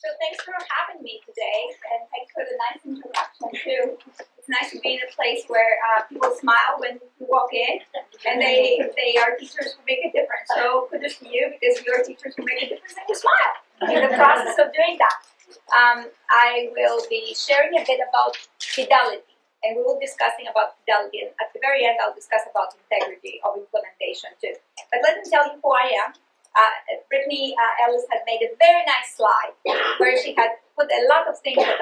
So thanks for having me today, and thanks for the nice introduction too. It's nice to be in a place where people smile when you walk in, and they are teachers who make a difference. So kudos to you, because you are teachers who make a difference and you smile in the process of doing that. I will be sharing a bit about fidelity, and we will be discussing about fidelity, and at the very end I'll discuss about integrity of implementation too. But let me tell you who I am. Brittany Ellis had made a very nice slide where she had put a lot of things that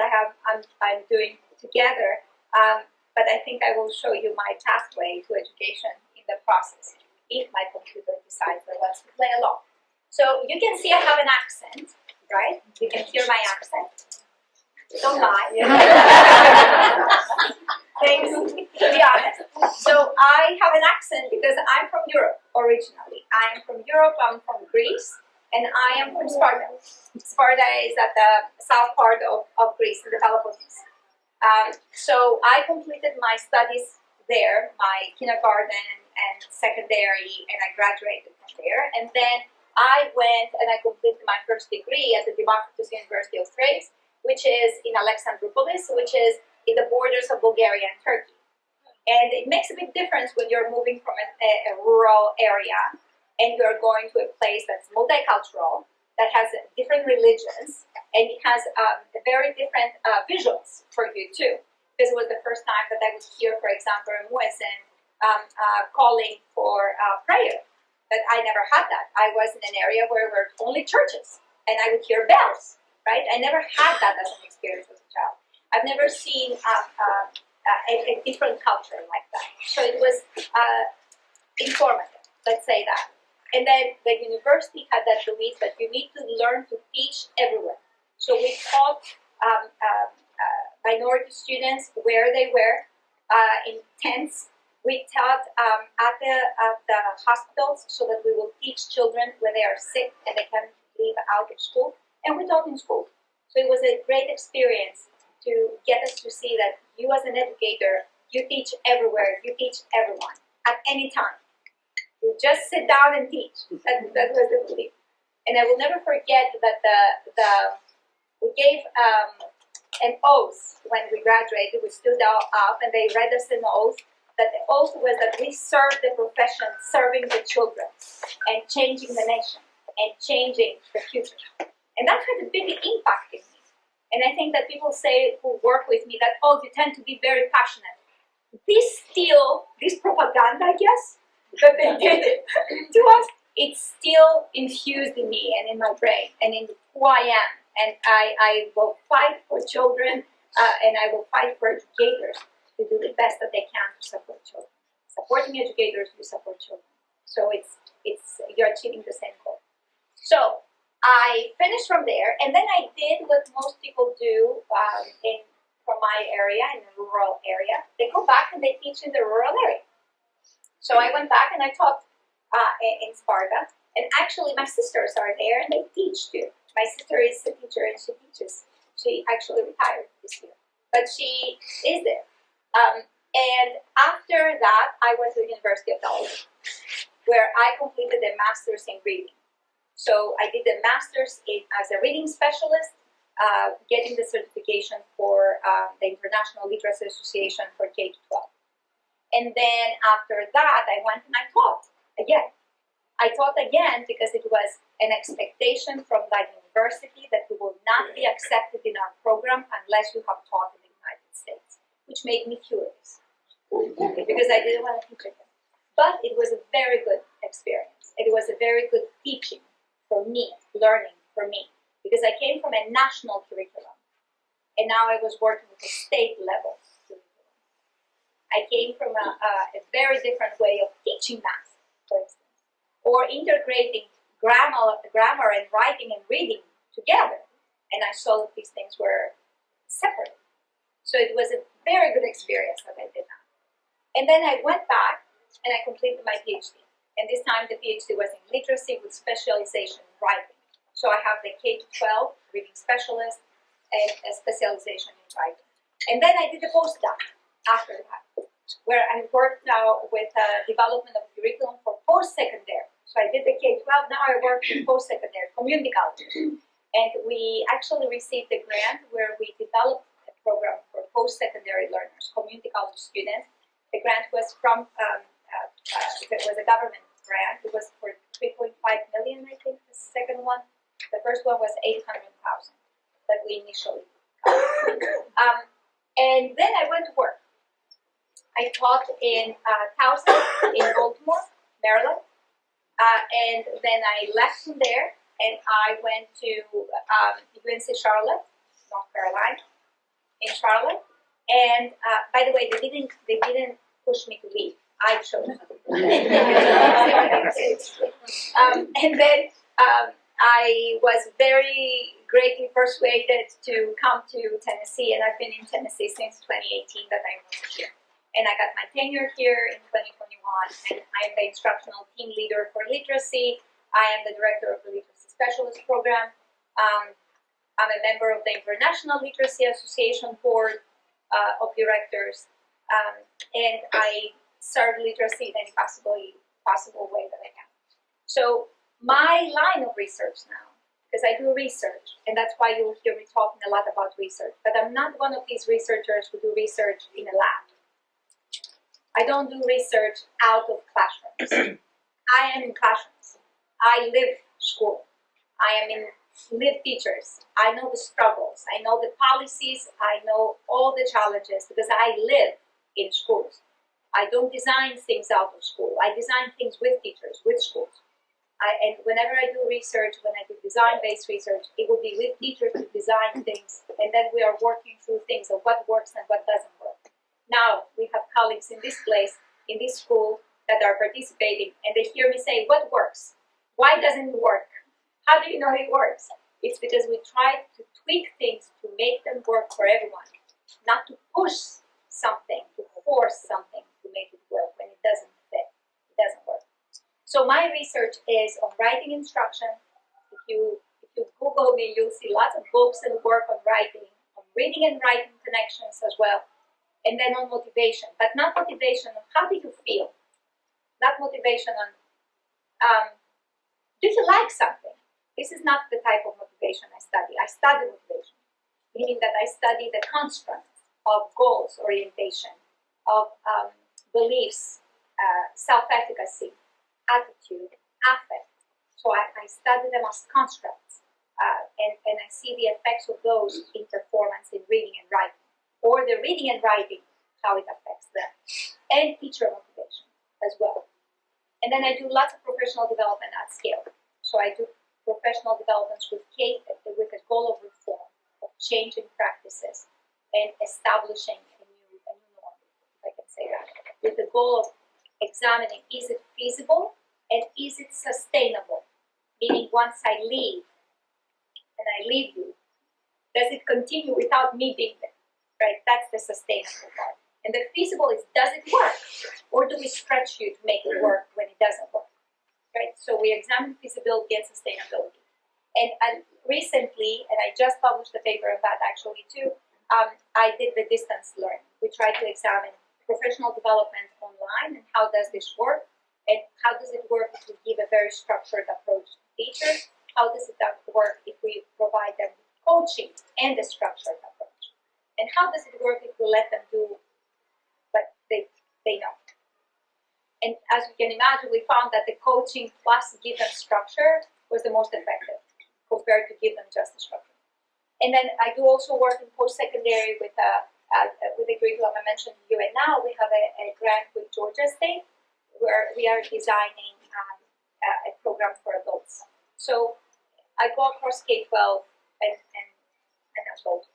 I'm doing together, but I think I will show you my pathway to education in the process if my computer decides that it wants to play along. So you can see I have an accent, right? You can hear my accent. Don't lie. Thanks, to be honest. So I have an accent because I'm from Europe originally. I am from Europe, I'm from Greece, and I am from Sparta. Sparta is at the south part of Greece, in the Peloponnese. So I completed my studies there, my kindergarten and secondary, and I graduated from there. And then I went and I completed my first degree at the Democritus University of Thrace, which is in Alexandroupolis, which is in the borders of Bulgaria and Turkey. And it makes a big difference when you're moving from a rural area and you're going to a place that's multicultural, that has different religions, and it has very different visuals for you too. This was the first time that I would hear, for example, a muezzin calling for prayer. But I never had that. I was in an area where there were only churches, and I would hear bells, right? I never had that as an experience as a child. I've never seen a different culture like that. So it was informative, let's say that. And then the university had that belief that you need to learn to teach everywhere. So we taught minority students where they were in tents. We taught at the hospitals so that we will teach children when they are sick and they can leave out of school. And we taught in school. So it was a great experience to get us to see that you as an educator, you teach everywhere, you teach everyone, at any time. You just sit down and teach. That was the belief. And I will never forget that we gave an oath when we graduated. We stood up and they read us an oath. That the oath was that we serve the profession, serving the children, and changing the nation, and changing the future. And that had a big impact in me. And I think that people say, who work with me, that, oh, you tend to be very passionate. This propaganda, I guess, that they did to us, it's still infused in me and in my brain and in who I am. And I will fight for children and I will fight for educators to do the best that they can to support children. Supporting educators, you support children. So you're achieving the same goal. So I finished from there, and then I did what most people do from my area, in the rural area. They go back and they teach in the rural area. So I went back and I taught in Sparta, and actually my sisters are there and they teach too. My sister is a teacher and she teaches. She actually retired this year, but she is there. And after that, I went to the University of Delaware, where I completed a master's in reading. So I did a master's as a reading specialist, getting the certification for the International Literacy Association for K-12. And then after that, I went and I taught again. I taught again because it was an expectation from that university that you will not be accepted in our program unless you have taught in the United States, which made me furious because I didn't want to teach again. But it was a very good experience. It was a very good teaching for me, learning for me, because I came from a national curriculum, and now I was working with a state level curriculum. I came from a very different way of teaching math, for instance, or integrating grammar and writing and reading together, and I saw that these things were separate. So it was a very good experience that I did that. And then I went back and I completed my PhD. And this time the PhD was in literacy with specialization in writing. So I have the K-12 reading specialist and a specialization in writing. And then I did a postdoc after that, where I work now with development of curriculum for post-secondary. So I did the K-12, now I work in post-secondary, community colleges. And we actually received a grant where we developed a program for post-secondary learners, community college students. The grant was from, it was a government grant. It was for 3.5 million, I think, the second one. The first one was 800,000 that we initially got. And then I went to work. I taught in Towson, in Baltimore, Maryland. And then I left from there, and I went to UNC Charlotte, North Carolina, in Charlotte. And by the way, they didn't push me to leave. I chose to leave. And then I was very greatly persuaded to come to Tennessee, and I've been in Tennessee since 2018 that I moved here. And I got my tenure here in 2021, and I'm the instructional team leader for literacy. I am the director of the Literacy Specialist Program. I'm a member of the International Literacy Association Board of Directors, and I serve literacy in any possible way that I can. So my line of research now, because I do research, and that's why you'll hear me talking a lot about research, but I'm not one of these researchers who do research in a lab. I don't do research out of classrooms. I am in classrooms. I live school. I am in live teachers. I know the struggles. I know the policies. I know all the challenges because I live in schools. I don't design things out of school. I design things with teachers, with schools. And whenever I do research, when I do design-based research, it will be with teachers to design things, and then we are working through things of what works and what doesn't work. Now, we have colleagues in this place, in this school, that are participating, and they hear me say, what works? Why doesn't it work? How do you know it works? It's because we try to tweak things to make them work for everyone, not to push something, to force something to make it work when it doesn't fit, it doesn't work. So my research is on writing instruction. If you Google me, you'll see lots of books and work on writing, on reading and writing connections as well. And then on motivation, but not motivation on how do you feel, not motivation on do you like something? This is not the type of motivation I study. I study motivation, meaning that I study the construct of goals, orientation, of beliefs, self-efficacy, attitude, affect. So I study them as constructs, and I see the effects of those in performance in reading and writing, or the reading and writing, how it affects them, and teacher motivation as well. And then I do lots of professional development at scale. So I do professional developments with a goal of reform, of changing practices, and establishing a new norm, if I can say that, with the goal of examining, is it feasible and is it sustainable? Meaning once I leave, and I leave you, does it continue without me being there? Right? That's the sustainable part. And the feasible is, does it work? Or do we stretch you to make it work when it doesn't work? Right? So we examine feasibility and sustainability. And recently, and I just published a paper on that actually too, I did the distance learning. We tried to examine professional development online and how does this work, and how does it work if we give a very structured approach to teachers? How does it work if we provide them coaching and a structured approach? And how does it work if we let them do what they know? And as you can imagine, we found that the coaching plus give them structure was the most effective compared to give them just the structure. And then I do also work in post-secondary with the curriculum I mentioned you, and now we have a grant with Georgia State where we are designing a program for adults. So I go across K-12 and adult.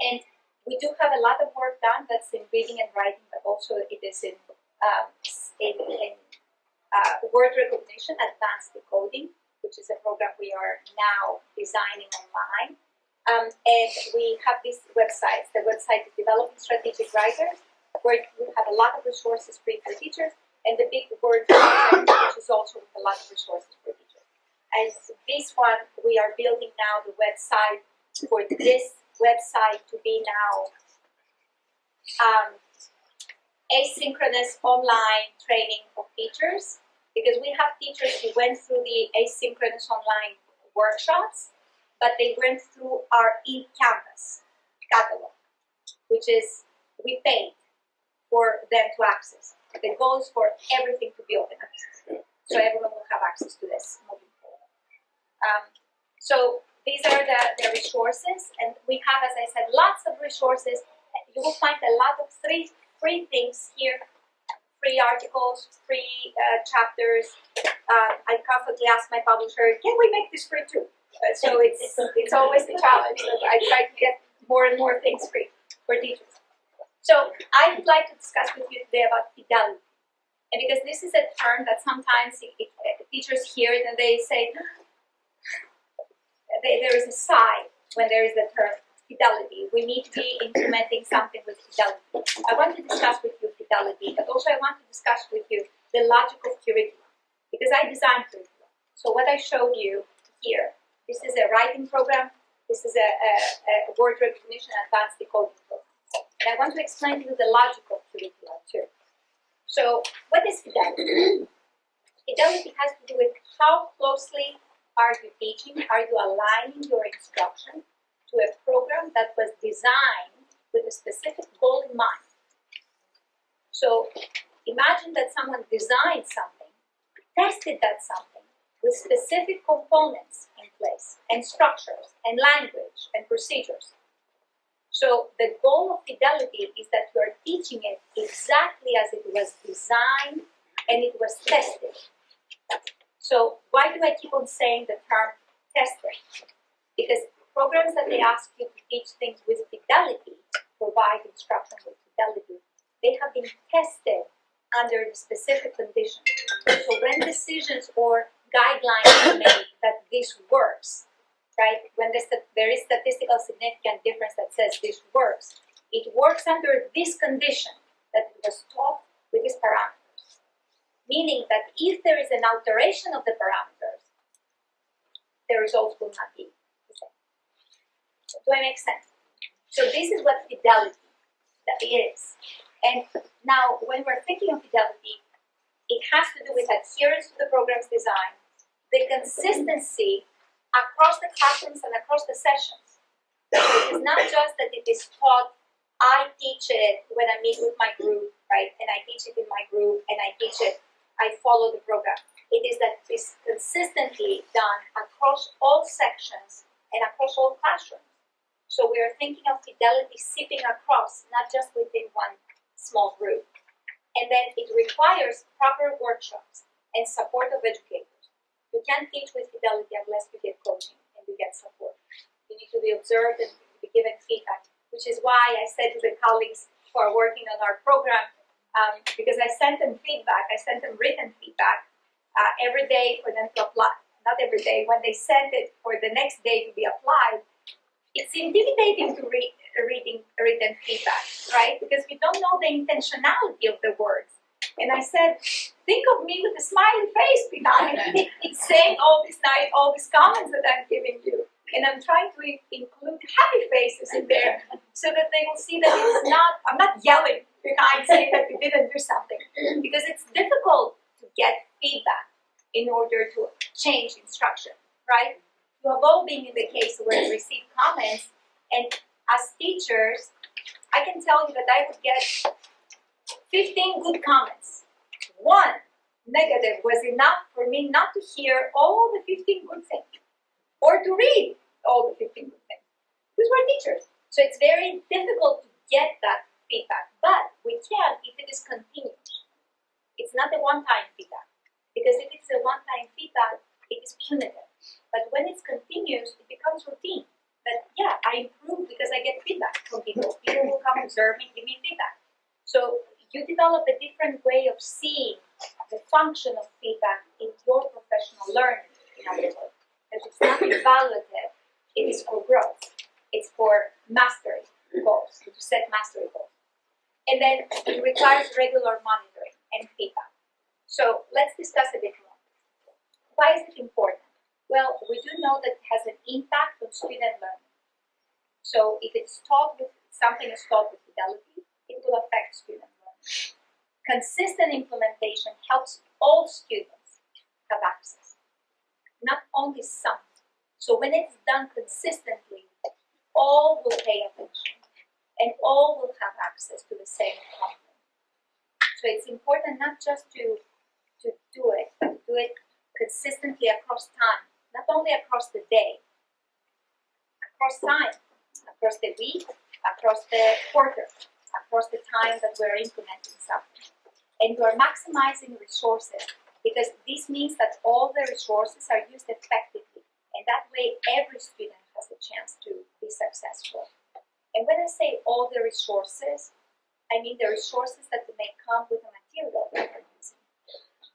And we do have a lot of work done that's in reading and writing, but also it is in word recognition, advanced decoding, which is a program we are now designing online. And we have these websites. The website is Developing Strategic Writers, where we have a lot of resources free for teachers, and the big word website, which is also with a lot of resources for teachers. And this one, we are building now the website for this website to be now asynchronous online training of teachers, because we have teachers who went through the asynchronous online workshops but they went through our e-canvas catalog, which is, we paid for them to access. The goal is for everything to be open access, so everyone will have access to this moving forward. So these are the resources, and we have, as I said, lots of resources. You will find a lot of free things here, free articles, free chapters. I constantly ask my publisher, can we make this free too? So it's always a challenge. So I try to get more and more things free for teachers. So I would like to discuss with you today about fidelity. And because this is a term that sometimes teachers hear it and they say, there is a sigh when there is the term fidelity. We need to be implementing something with fidelity. I want to discuss with you fidelity, but also I want to discuss with you the logic of curriculum, because I designed curriculum. So what I showed you here, this is a writing program, this is a word recognition advanced decoding program. And I want to explain to you the logic of curriculum too. So what is fidelity? Fidelity has to do with how closely are you teaching, are you aligning your instruction to a program that was designed with a specific goal in mind. So imagine that someone designed something, tested that something with specific components in place, and structures, and language, and procedures. So the goal of fidelity is that you are teaching it exactly as it was designed and it was tested. So why do I keep on saying the term tested? Because programs that they ask you to teach things with fidelity, provide instruction with fidelity, they have been tested under specific conditions. So when decisions or guidelines are made that this works, right? When there is statistical significant difference that says this works, it works under this condition that it was taught with these parameters. Meaning that if there is an alteration of the parameters, the results will not be the same. Do I make sense? So this is what fidelity is. And now when we're thinking of fidelity, it has to do with adherence to the program's design, the consistency across the classrooms and across the sessions. So it's not just that it is taught, I teach it when I meet with my group, right? And I teach it in my group, and I teach it, I follow the program. It is that it's consistently done across all sections and across all classrooms. So we are thinking of fidelity seeping across, not just within one small group. And then it requires proper workshops and support of educators. You can't teach with fidelity unless you get coaching and you get support. You need to be observed and be given feedback, which is why I said to the colleagues who are working on our program, because I sent them feedback, I sent them written feedback every day for them to apply. Not every day, when they sent it for the next day to be applied, it's intimidating to read written feedback, right? Because we don't know the intentionality of the words. And I said, think of me with a smiley face behind saying all these comments that I'm giving you. And I'm trying to include happy faces in there so that they will see that it's not, I'm not yelling behind saying that we didn't do something. Because it's difficult to get feedback in order to change instruction, right? You have all been in the case where you receive comments, and as teachers, I can tell you that I would get 15 good comments. One negative was enough for me not to hear all the 15 good things or to read all the 15 good things. These were teachers. So it's very difficult to get that feedback, but we can if it is continuous. It's not a one-time feedback, because if it's a one-time feedback, it is punitive. But when it's continuous, it becomes routine. That, yeah, I improve because I get feedback from people. People will come observe me, give me feedback. So you develop a different way of seeing the function of feedback in your professional learning, in other words. Because it's not evaluative, it is for growth. It's for mastery goals, to set mastery goals. And then it requires regular monitoring and feedback. So let's discuss a bit more. Why is it important? Well, we do know that it has an impact on student learning. So if it's taught with, something is taught with fidelity, it will affect student learning. Consistent implementation helps all students have access, not only some. So when it's done consistently, all will pay attention and all will have access to the same content. So it's important not just to do it, but to do it consistently across time, not only across the day, across time, across the week, across the quarter, across the time that we're implementing something. And we're maximizing resources, because this means that all the resources are used effectively, and that way every student has a chance to be successful. And when I say all the resources, I mean the resources that may come with the material that we're using.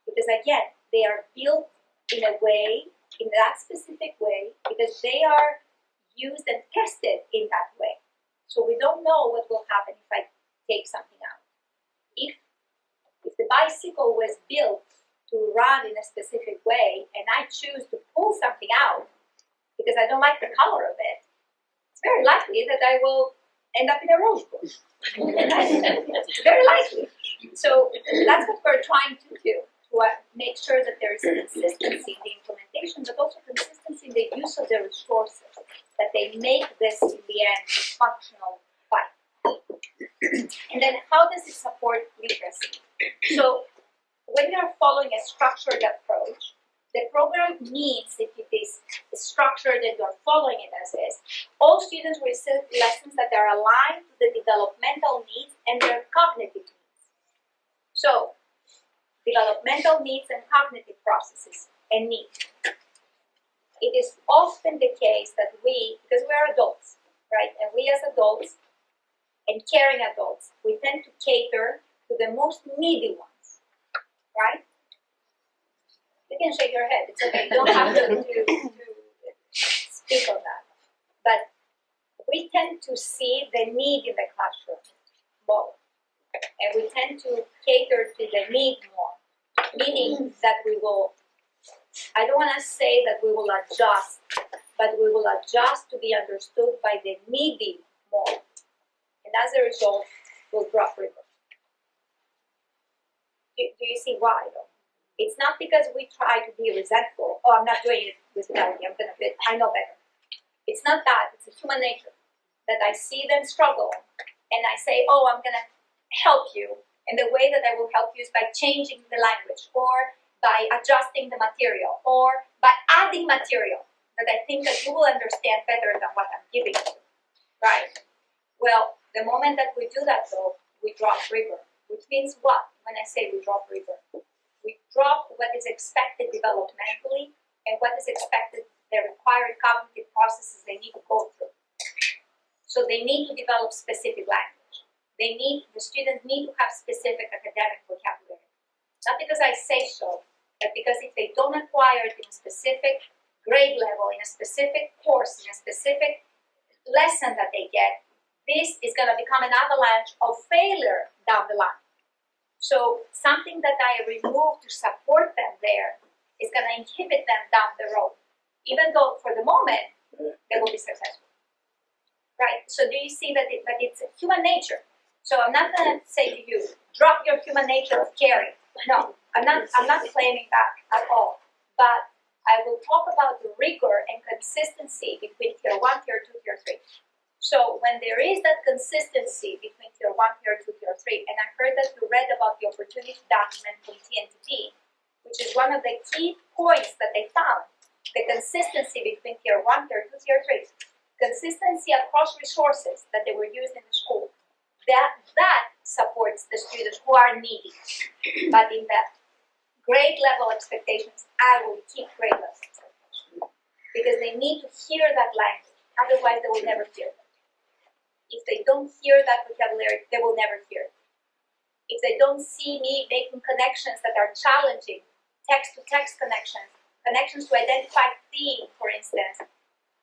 Because again, they are built in a way, in that specific way, because they are used and tested in that way. So we don't know what will happen if I take something out. If the bicycle was built to run in a specific way and I choose to pull something out because I don't like the color of it, it's very likely that I will end up in a rose bush. Very likely. So that's what we're trying to do, to make sure that there is consistency in the implementation, but also consistency in the use of the resources, that they make this, in the end, functional fight. And then how does it support literacy? So when you are following a structured approach, the program needs, if it is structured and you are following it as is, all students will receive lessons that are aligned to the developmental needs and their cognitive needs. So, developmental needs and cognitive processes and needs. It is often the case that we, because we are adults, right, and we as adults and caring adults, we tend to cater to the most needy ones, right? You can shake your head, it's okay, you don't have to speak on that. But we tend to see the need in the classroom more, and we tend to cater to the need more, meaning that we will, I don't want to say that we will adjust, but we will adjust to be understood by the needy more. And as a result, we'll drop river. Do you see why, though? It's not because we try to be resentful. Oh, I'm not doing it with Fidelity, I know better. It's not that. It's a human nature. That I see them struggle, and I say, oh, I'm going to help you. And the way that I will help you is by changing the language, or by adjusting the material, or by adding material that I think that you will understand better than what I'm giving you, right? Well, the moment that we do that, though, we drop river, which means what? When I say we drop river, we drop what is expected developmentally and what is expected, the required cognitive processes they need to go through. So they need to develop specific language. The students need to have specific academic vocabulary. Not because I say so, but because if they don't acquire it in a specific grade level, in a specific course, in a specific lesson that they get, this is going to become an avalanche of failure down the line. So something that I remove to support them there is going to inhibit them down the road, even though for the moment they will be successful. Right? So do you see that it's human nature? So I'm not going to say to you, drop your human nature of caring. No, I'm not claiming that at all. But I will talk about the rigor and consistency between Tier 1, Tier 2, Tier 3. So when there is that consistency between Tier 1, Tier 2, Tier 3, and I heard that you read about the opportunity document from TNTP, which is one of the key points that they found, the consistency between Tier 1, Tier 2, Tier 3, consistency across resources that they were used in the school, that supports the students who are needy. But in the grade level expectations, I will keep grade level expectations, because they need to hear that language, otherwise they will never hear it. If they don't hear that vocabulary, they will never hear it. If they don't see me making connections that are challenging, text-to-text connections, connections to identify theme, for instance,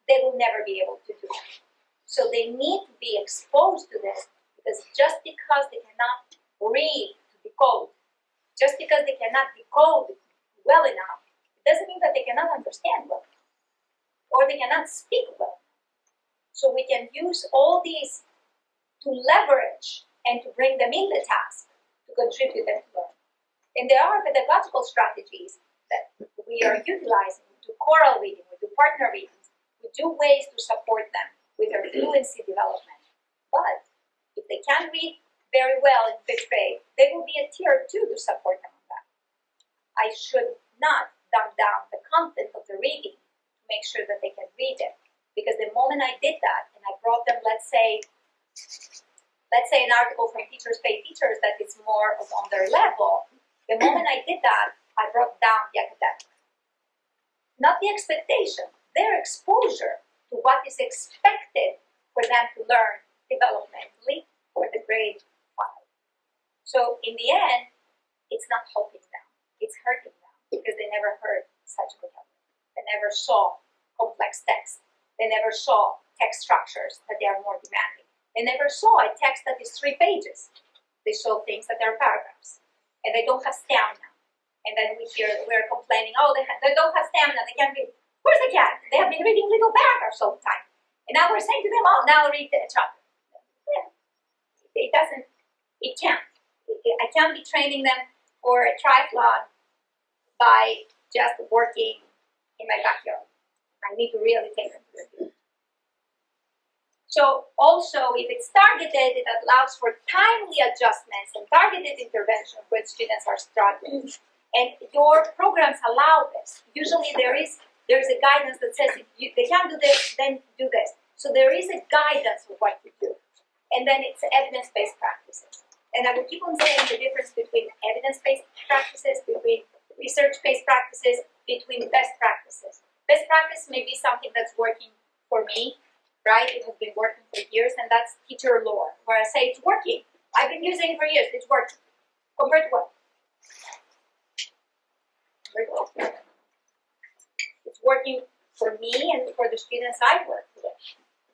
they will never be able to do that. So they need to be exposed to this, because just because they cannot read to decode, just because they cannot decode well enough, it doesn't mean that they cannot understand well, or they cannot speak well. So we can use all these to leverage and to bring them in the task, to contribute and to learn. And there are pedagogical strategies that we are utilizing. We do choral reading, we do partner readings, do ways to support them with their fluency development. But if they can't read very well in 5th grade, they will be a tier 2 to support them on that. I should not dumb down the content of the reading to make sure that they can read it. Because the moment I did that, and I brought them, let's say an article from Teachers Pay Teachers that is more on their level, the moment I did that, I brought down the academic. Not the expectation, their exposure to what is expected for them to learn developmentally for the grade 5. So in the end, it's not helping them, it's hurting them because they never heard such vocabulary. They never saw complex text. They never saw text structures that they are more demanding. They never saw a text that is 3 pages. They saw things that are paragraphs. And they don't have stamina. And then we're complaining, oh, they don't have stamina, they can't read. Of course they can. They have been reading little paragraphs all the time. And now we're saying to them, oh, now read a chapter. Yeah. It can't. I can't be training them for a triathlon by just working in my backyard. I need to really take them to the field. So also, if it's targeted, it allows for timely adjustments and targeted intervention when students are struggling. And your programs allow this. Usually there's a guidance that says if they can't do this, then do this. So there is a guidance of what to do. And then it's evidence-based practices. And I will keep on saying the difference between evidence-based practices, between research-based practices, between best practices. Best practice may be something that's working for me, right? It has been working for years, and that's teacher lore, where I say it's working. I've been using it for years, it's working. Compared to what? It's working for me and for the students I work with.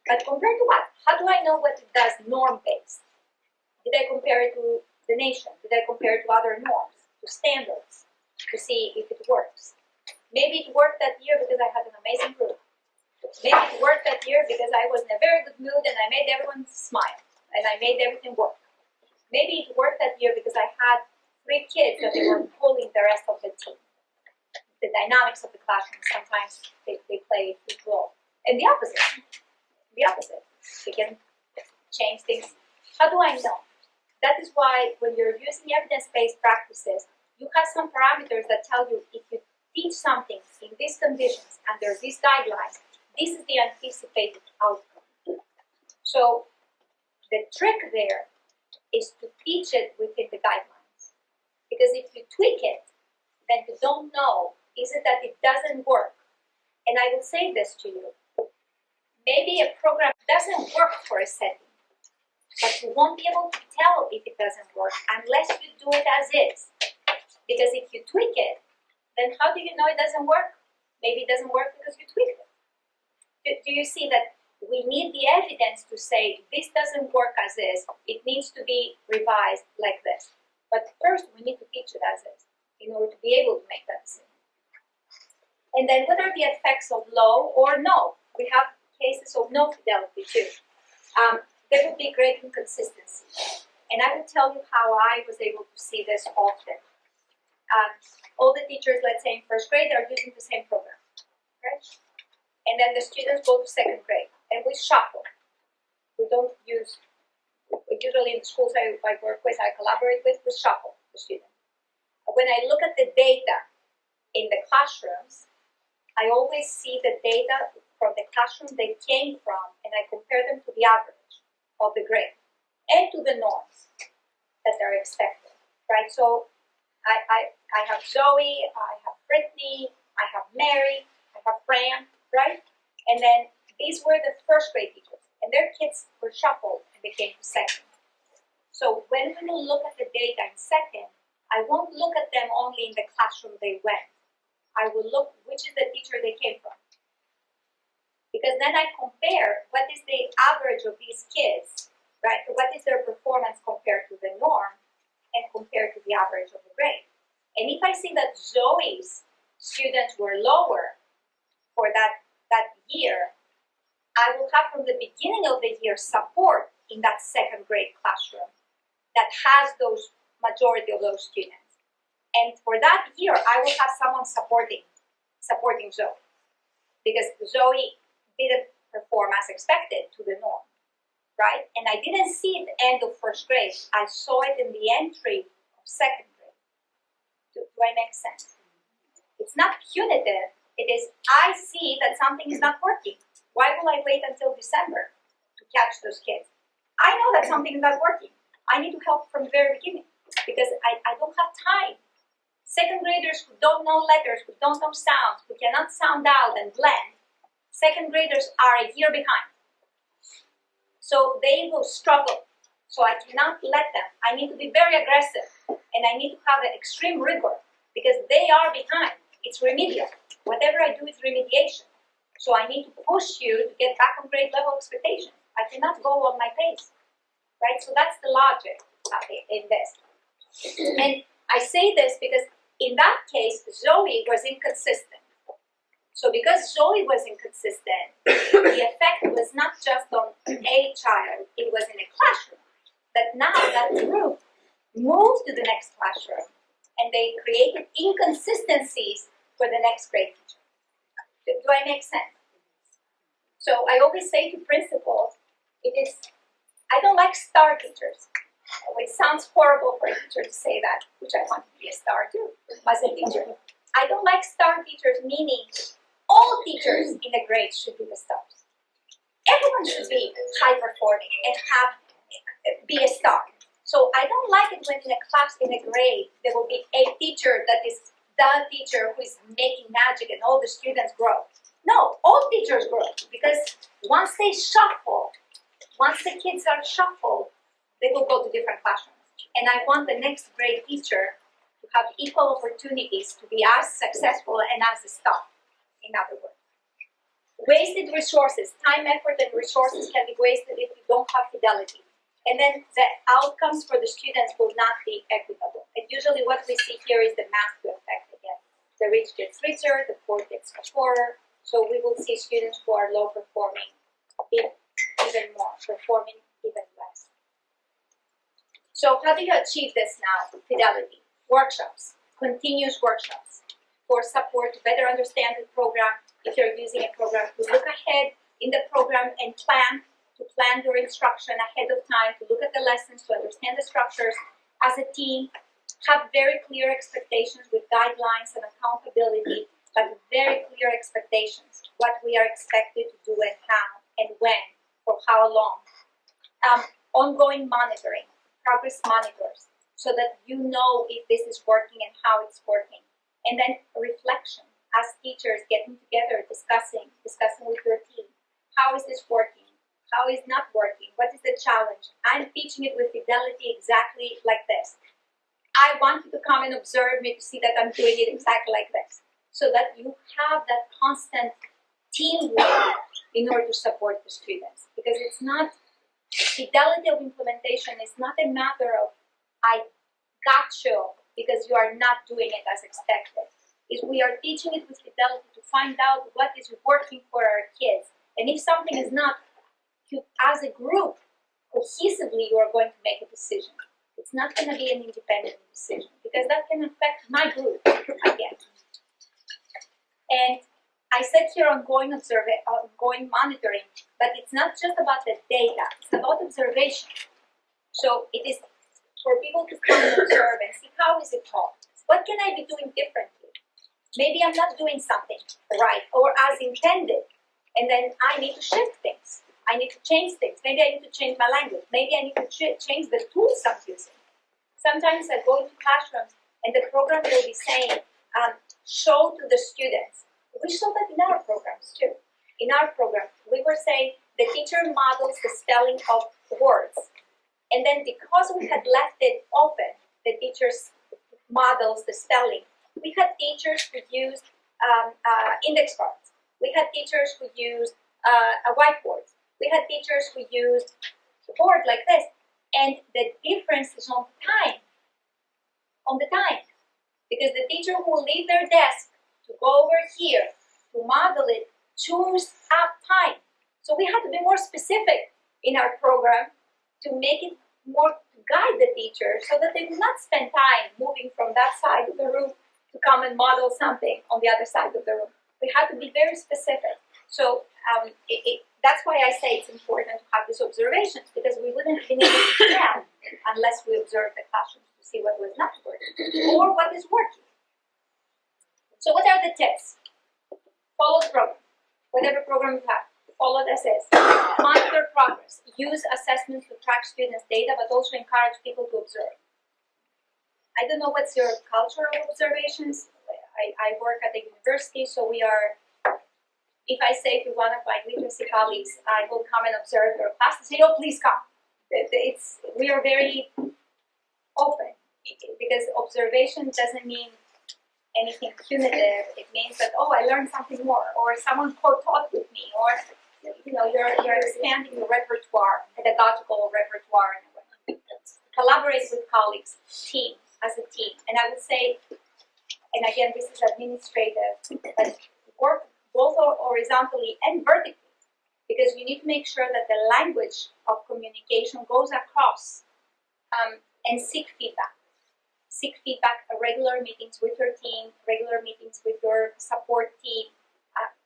But compared to what? How do I know what it does norm-based? Did I compare it to the nation? Did I compare it to other norms, to standards, to see if it works? Maybe it worked that year because I had an amazing group. Maybe it worked that year because I was in a very good mood and I made everyone smile and I made everything work. Maybe it worked that year because I had 3 kids that they were pulling the rest of the team. The dynamics of the classroom, sometimes they play a huge role. And the opposite. They can change things. How do I know? That is why when you're using evidence-based practices, you have some parameters that tell you if you teach something in these conditions, under these guidelines, this is the anticipated outcome. So the trick there is to teach it within the guidelines. Because if you tweak it, then you don't know, is it that it doesn't work? And I will say this to you, maybe a program doesn't work for a setting, but you won't be able to tell if it doesn't work unless you do it as is. Because if you tweak it, then how do you know it doesn't work? Maybe it doesn't work because you tweaked it. Do you see that we need the evidence to say this doesn't work as is, it needs to be revised like this. But first we need to teach it as is in order to be able to make that decision. And then what are the effects of low or no? We have cases of no fidelity too. There would be great inconsistency. And I will tell you how I was able to see this often. All the teachers, let's say in 1st grade, are using the same program, right? And then the students go to 2nd grade, and we shuffle. We don't use, usually in the schools I work with, I collaborate with, we shuffle the students. When I look at the data in the classrooms, I always see the data from the classroom they came from, and I compare them to the average of the grade, and to the norms that are expected, right? So I have Zoe, I have Brittany, I have Mary, I have Fran, right? And then these were the 1st grade teachers, and their kids were shuffled and they came to 2nd. So when we look at the data in 2nd, I won't look at them only in the classroom they went. I will look which is the teacher they came from. Because then I compare what is the average of these kids, right? What is their performance compared to the norm and compared to the average of the grade. And if I see that Zoe's students were lower for that year, I will have from the beginning of the year support in that 2nd grade classroom that has those majority of those students. And for that year, I will have someone supporting Zoe. Because Zoe didn't perform as expected to the norm, right? And I didn't see it at the end of first grade. I saw it in the entry of second grade. Do I make sense? It's not punitive. It is, I see that something is not working. Why will I wait until December to catch those kids? I know that something is not working. I need to help from the very beginning because I don't have time. Second graders who don't know letters, who don't know sounds, who cannot sound out and blend, second graders are a year behind. So they will struggle. So I cannot let them. I need to be very aggressive and I need to have an extreme rigor because they are behind. It's remedial. Whatever I do is remediation. So I need to push you to get back on grade level expectation. I cannot go on my pace, right? So that's the logic in this. And I say this because in that case, Zoe was inconsistent. So because Zoe was inconsistent, the effect was not just on a child, it was in a classroom. But now that group moved to the next classroom and they created inconsistencies for the next grade teacher. Do I make sense? So I always say to principals, I don't like star teachers. It sounds horrible for a teacher to say that, which I want to be a star too, as a teacher. I don't like star teachers, meaning all teachers in a grade should be the stars. Everyone should be high performing and be a star. So I don't like it when in a class, in a grade, there will be a teacher that is the teacher who is making magic and all the students grow. No, all teachers grow because once they shuffle, once the kids are shuffled, they will go to different classrooms. And I want the next grade teacher to have equal opportunities to be as successful and as a star, in other words. Wasted resources, time, effort, and resources can be wasted if you don't have fidelity. And then the outcomes for the students will not be equitable. And usually what we see here is the math effect again. The rich gets richer, the poor gets poorer. So we will see students who are low performing even more, performing even less. So how do you achieve this now? Fidelity. Workshops, continuous workshops for support to better understand the program. If you're using a program, to look ahead in the program and to plan your instruction ahead of time, to look at the lessons, to understand the structures as a team, have very clear expectations with guidelines and accountability, but very clear expectations, what we are expected to do and how and when, for how long. Ongoing monitoring, progress monitors, so that you know if this is working and how it's working. And then reflection, as teachers getting together, discussing with your team. How is this working? How is not working? What is the challenge? I'm teaching it with fidelity exactly like this. I want you to come and observe me to see that I'm doing it exactly like this. So that you have that constant teamwork in order to support the students. Because it's not, fidelity of implementation is not a matter of, I got you because you are not doing it as expected. Is we are teaching it with fidelity to find out what is working for our kids. And if something is not, you, as a group, cohesively, you are going to make a decision. It's not going to be an independent decision because that can affect my group again. And I said here ongoing monitoring, but it's not just about the data, it's about observation. So it is for people to come and observe and see how is it taught. What can I be doing differently? Maybe I'm not doing something right or as intended, and then I need to shift things. I need to change things. Maybe I need to change my language. Maybe I need to change the tools I'm using. Sometimes I go into classrooms and the program will be saying, show to the students. We saw that in our programs too. In our program, we were saying the teacher models the spelling of words. And then because we had left it open, the teacher models the spelling. We had teachers who used index cards. We had teachers who used whiteboards. We had teachers who used a board like this. And the difference is on the time. Because the teacher who will leave their desk to go over here, to model it, choose up time. So we had to be more specific in our program to make it more to guide the teacher so that they do not spend time moving from that side of the room to come and model something on the other side of the room. We had to be very specific. So that's why I say it's important to have these observations, because we wouldn't have been able to tell unless we observed the classrooms to see what was not working or what is working. So what are the tips? Follow the program. Whatever program you have, follow the SS. Monitor progress. Use assessments to track students' data, but also encourage people to observe. I don't know what's your culture of observations. I work at the university, so we are, if I say to one of my literacy colleagues, I will come and observe your class, they say, oh, please come. We are very open, because observation doesn't mean anything punitive. It means that, oh, I learned something more, or someone co-taught with me, or you're expanding your repertoire, pedagogical repertoire in a way. Collaborate with colleagues, team, as a team. And I would say, and again, this is administrative, but work both horizontally and vertically, because you need to make sure that the language of communication goes across, and seek feedback. Seek feedback, regular meetings with your team, regular meetings with your support team,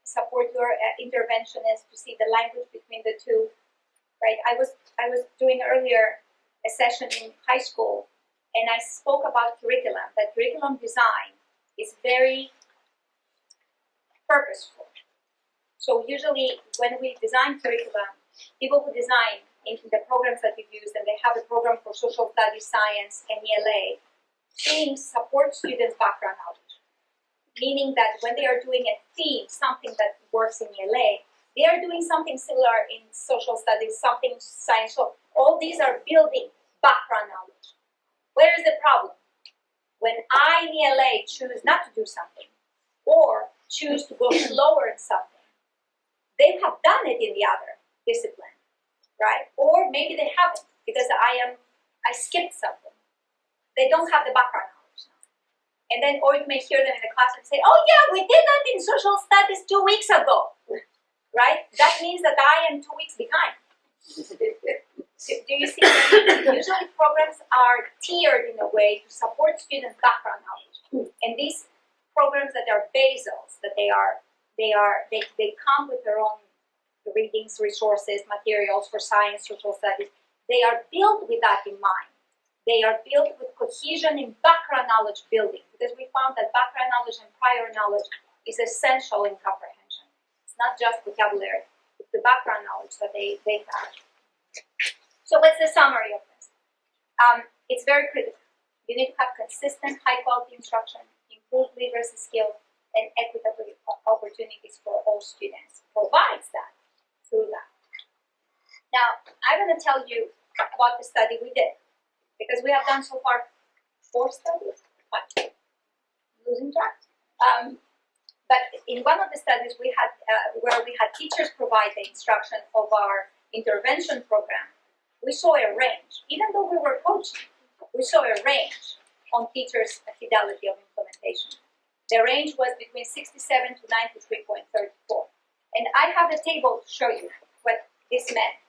support your interventionists to see the language between the two, right? I was doing earlier a session in high school, and I spoke about curriculum. That curriculum design is very purposeful. So usually when we design curriculum, people who design in the programs that we've used, and they have a program for social studies, science, and ELA, themes support students' background knowledge. Meaning that when they are doing a theme, something that works in ELA, they are doing something similar in social studies, something science. So all these are building background knowledge. Where is the problem? When I in ELA choose not to do something, or choose to go slower in something, they have done it in the other discipline, right? Or maybe they haven't, because I skipped something. They don't have the background knowledge now. And then, or you may hear them in the class and say, oh yeah, we did that in social studies 2 weeks ago, right? That means that I am 2 weeks behind. Do you see that? Usually programs are tiered in a way to support student background knowledge. And these programs that are basals, that they come with their own readings, resources, materials for science, social studies. They are built with that in mind. They are built with cohesion in background knowledge building, because we found that background knowledge and prior knowledge is essential in comprehension. It's not just vocabulary, it's the background knowledge that they have. So what's the summary of this? It's very critical. You need to have consistent, high-quality instruction, improved literacy skills, and equitable opportunities for all students. Provides that through that. Now, I'm going to tell you about the study we did, because we have done so far 4 studies. 5. Losing track. But in one of the studies we had, where we had teachers provide the instruction of our intervention program, we saw a range. Even though we were coaching, we saw a range on teachers' fidelity of implementation. The range was between 67 to 93.34. And I have a table to show you what this meant.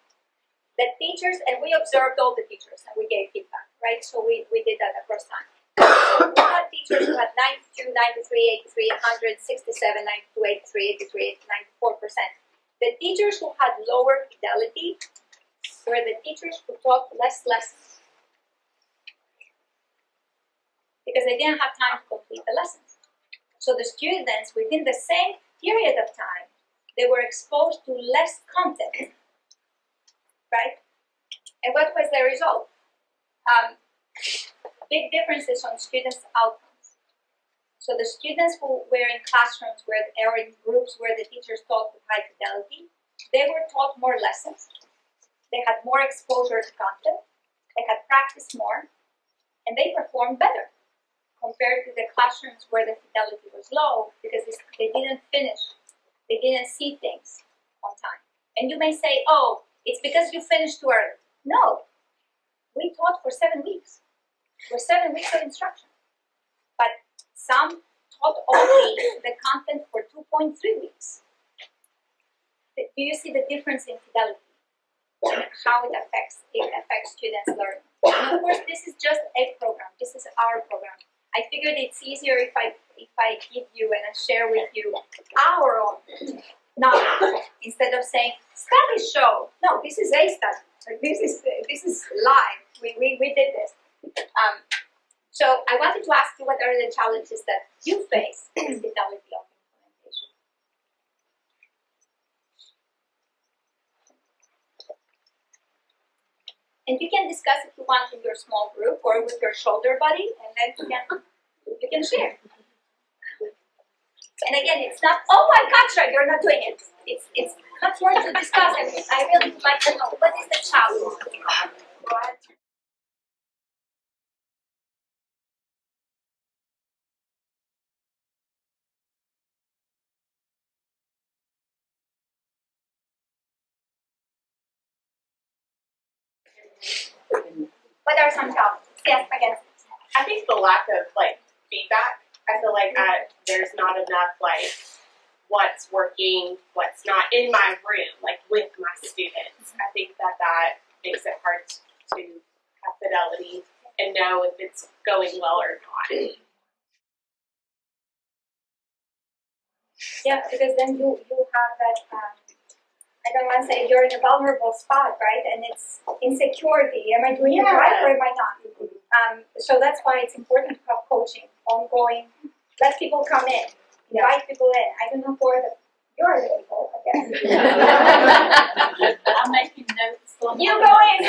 The teachers, and we observed all the teachers, and we gave feedback, right? So we did that across time. So we had teachers who had 92, 93, 83, 100, 67, 92, 83, 84%. The teachers who had lower fidelity were the teachers who taught less lessons, because they didn't have time to complete the lessons. So the students, within the same period of time, they were exposed to less content, right? And what was the result? Big differences on students' outcomes. So the students who were in classrooms or in groups where the teachers taught with high fidelity, they were taught more lessons. They had more exposure to content. They had practiced more, and they performed better compared to the classrooms where the fidelity was low, because they didn't finish. They didn't see things on time. And you may say, oh, it's because you finished too early. No, we taught for 7 weeks. For 7 weeks of instruction. But some taught only the content for 2.3 weeks. Do you see the difference in fidelity? And how it affects students' learning. And of course, this is just a program. This is our program. I figured it's easier if I give you and I share with you our own knowledge instead of saying study show. No, this is a study. This is live. We did this. So I wanted to ask you, what are the challenges that you face in fidelity of implementation? And you can discuss if you want in your small group or with your shoulder buddy, and then you can share. And again, it's not, oh my gosh, right, you're not doing it. It's much more to discuss, and I really would like to know, what is the challenge? What are some challenges? Yes, again. I think the lack of feedback. I feel like there's not enough what's working, what's not in my room, with my students. I think that makes it hard to have fidelity and know if it's going well or not. Yeah, because then you have that, I don't want to say you're in a vulnerable spot, right? And it's insecurity. Am I doing it right or am I not? So that's why it's important to have coaching, ongoing. Let people come in, invite people in. I don't know you're the people again. I'm making notes. You go in.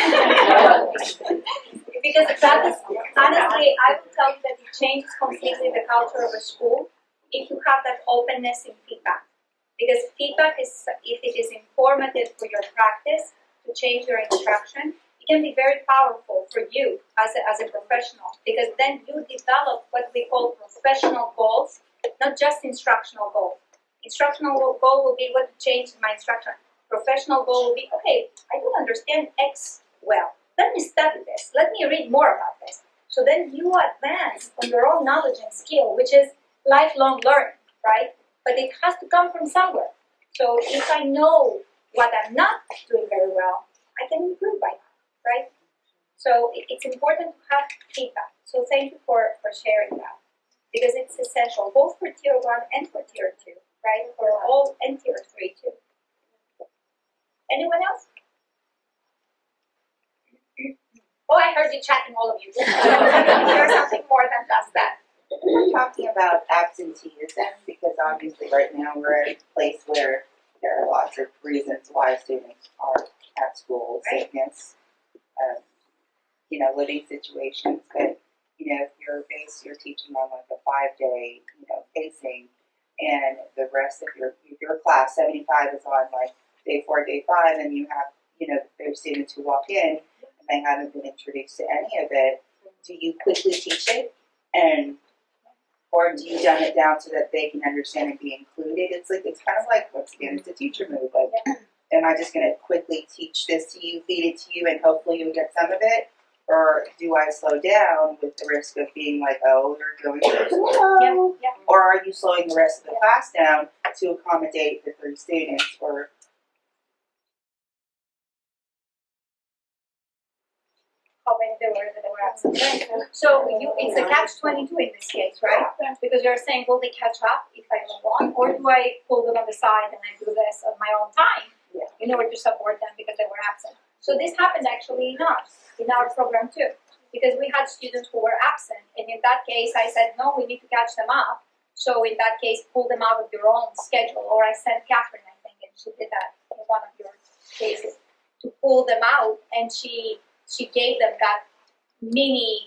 Because that is, honestly, I will tell you that it changes completely the culture of a school if you have that openness in feedback. Because feedback is, if it is informative for your practice to change your instruction, it can be very powerful for you as a professional. Because then you develop what we call professional goals, not just instructional goals. Instructional goal will be what to change in my instruction. Professional goal will be, okay, I don't understand X well. Let me study this. Let me read more about this. So then you advance on your own knowledge and skill, which is lifelong learning, right? But it has to come from somewhere. So if I know what I'm not doing very well, I can improve by that, right? So it's important to have feedback. So thank you for sharing that. Because it's essential, both for Tier 1 and for Tier 2, right? For all and Tier 3 too. Anyone else? Oh, I heard you chatting, all of you. There's something more than just that. We're talking about absenteeism because obviously right now we're at a place where there are lots of reasons why students are at school, sickness, living situations. But if you're teaching on a 5-day, pacing, and the rest of your class, 75 is on day 4, day 5, and you have there's students who walk in and they haven't been introduced to any of it. Do you quickly teach it or do you dumb it down so that they can understand and be included? It's kind of once again, it's a teacher move. Am I just going to quickly teach this to you, feed it to you, and hopefully you'll get some of it? Or do I slow down with the risk of being oh, you're going too slow? Yeah. Or are you slowing the rest of the class down to accommodate the 3 students? Or how many there were absent. So it's a catch-22 in this case, right? Because you're saying, will they catch up if I move on, or do I pull them on the side and I do this on my own time in order to support them because they were absent? So this happened actually in our program too, because we had students who were absent, and in that case I said, no, we need to catch them up. So in that case, pull them out of their own schedule, or I sent Catherine, I think, and she did that in one of your cases, to pull them out, and she gave them that mini